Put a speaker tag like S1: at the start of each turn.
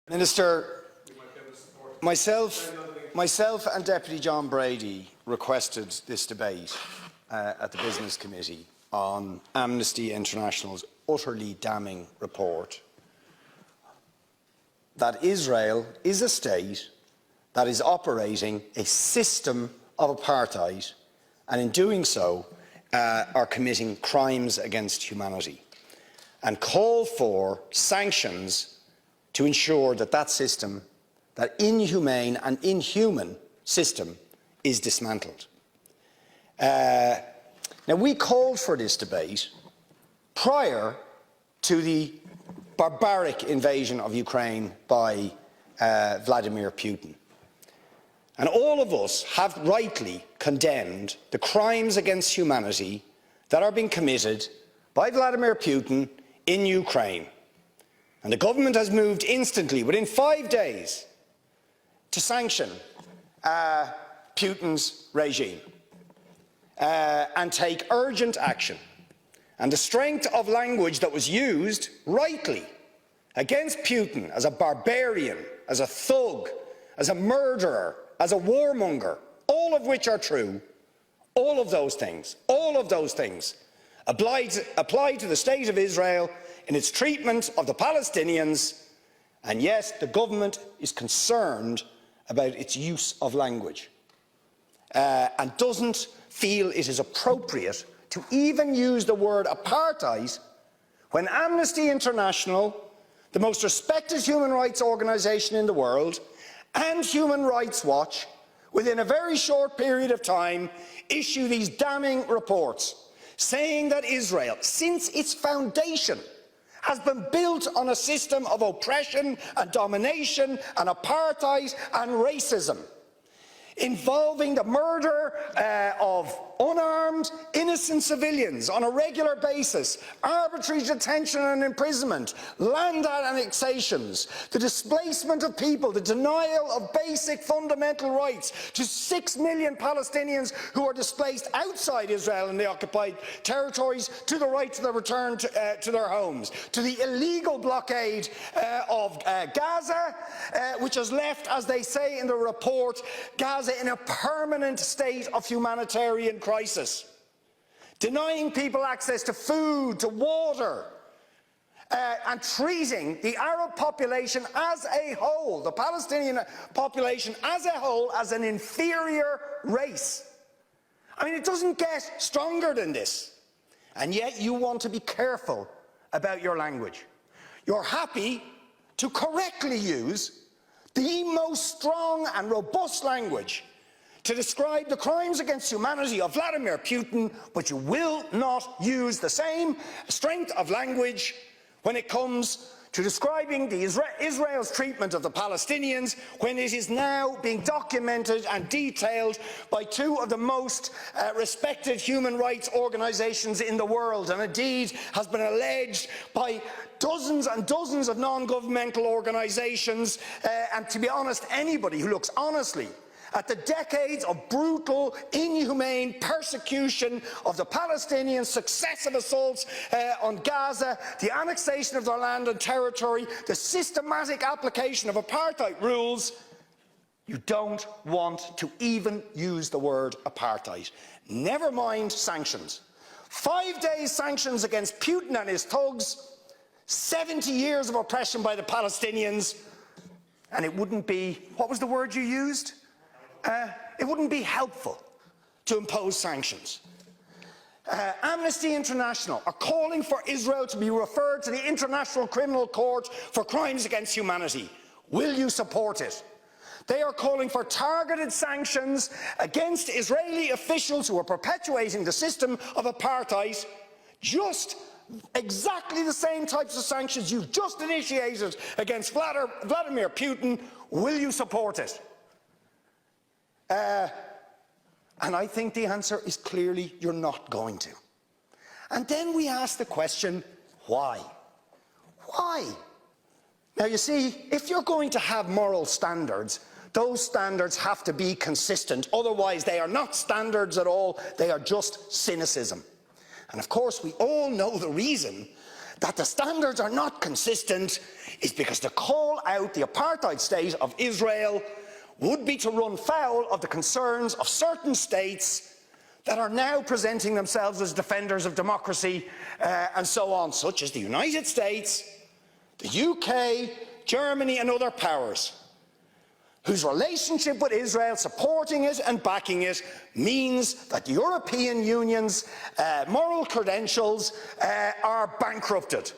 S1: Minister, myself and Deputy John Brady requested this debate at the Business Committee on Amnesty International's utterly damning report that Israel is a state that is operating a system of apartheid, and in doing so are committing crimes against humanity, and call for sanctions to ensure that that system, that inhumane and inhuman system, is dismantled. Now, we called for this debate prior to the barbaric invasion of Ukraine by Vladimir Putin. And all of us have rightly condemned the crimes against humanity that are being committed by Vladimir Putin in Ukraine. And the government has moved instantly, within 5 days, to sanction Putin's regime and take urgent action. And the strength of language that was used, rightly, against Putin as a barbarian, as a thug, as a murderer, as a warmonger, all of which are true, all of those things apply to the State of Israel in its treatment of the Palestinians, and yes, the government is concerned about its use of language and doesn't feel it is appropriate to even use the word apartheid when Amnesty International, the most respected human rights organisation in the world, and Human Rights Watch, within a very short period of time, issue these damning reports saying that Israel, since its foundation, has been built on a system of oppression and domination and apartheid and racism, involving the murder of unarmed, innocent civilians on a regular basis, arbitrary detention and imprisonment, land annexations, the displacement of people, the denial of basic fundamental rights to 6 million Palestinians who are displaced outside Israel and the occupied territories, to the right to their return to their homes, to the illegal blockade of Gaza, which has left, as they say in the report, Gaza in a permanent state of humanitarian crisis, denying people access to food, to water, and treating the Arab population as a whole, the Palestinian population as a whole, as an inferior race. I mean, it doesn't get stronger than this. And yet you want to be careful about your language. You're happy to correctly use the most strong and robust language to describe the crimes against humanity of Vladimir Putin, but you will not use the same strength of language when it comes to describing Israel's treatment of the Palestinians, when it is now being documented and detailed by two of the most respected human rights organisations in the world, and indeed has been alleged by dozens and dozens of non-governmental organisations, and to be honest, anybody who looks honestly at the decades of brutal, inhumane persecution of the Palestinians, successive assaults on Gaza, the annexation of their land and territory, the systematic application of apartheid rules, you don't want to even use the word apartheid. Never mind sanctions. 5 days sanctions against Putin and his thugs, 70 years of oppression by the Palestinians, and it wouldn't be, what was the word you used? It wouldn't be helpful to impose sanctions. Amnesty International are calling for Israel to be referred to the International Criminal Court for crimes against humanity. Will you support it? They are calling for targeted sanctions against Israeli officials who are perpetuating the system of apartheid, just exactly the same types of sanctions you've just initiated against Vladimir Putin. Will you support it? And I think the answer is clearly you're not going to. And then we ask the question, why? Why? Now, you see, if you're going to have moral standards, those standards have to be consistent. Otherwise, they are not standards at all. They are just cynicism. And of course, we all know the reason that the standards are not consistent is because to call out the apartheid state of Israel would be to run foul of the concerns of certain states that are now presenting themselves as defenders of democracy and so on, such as the United States, the UK, Germany and other powers, whose relationship with Israel, supporting it and backing it, means that the European Union's moral credentials are bankrupted.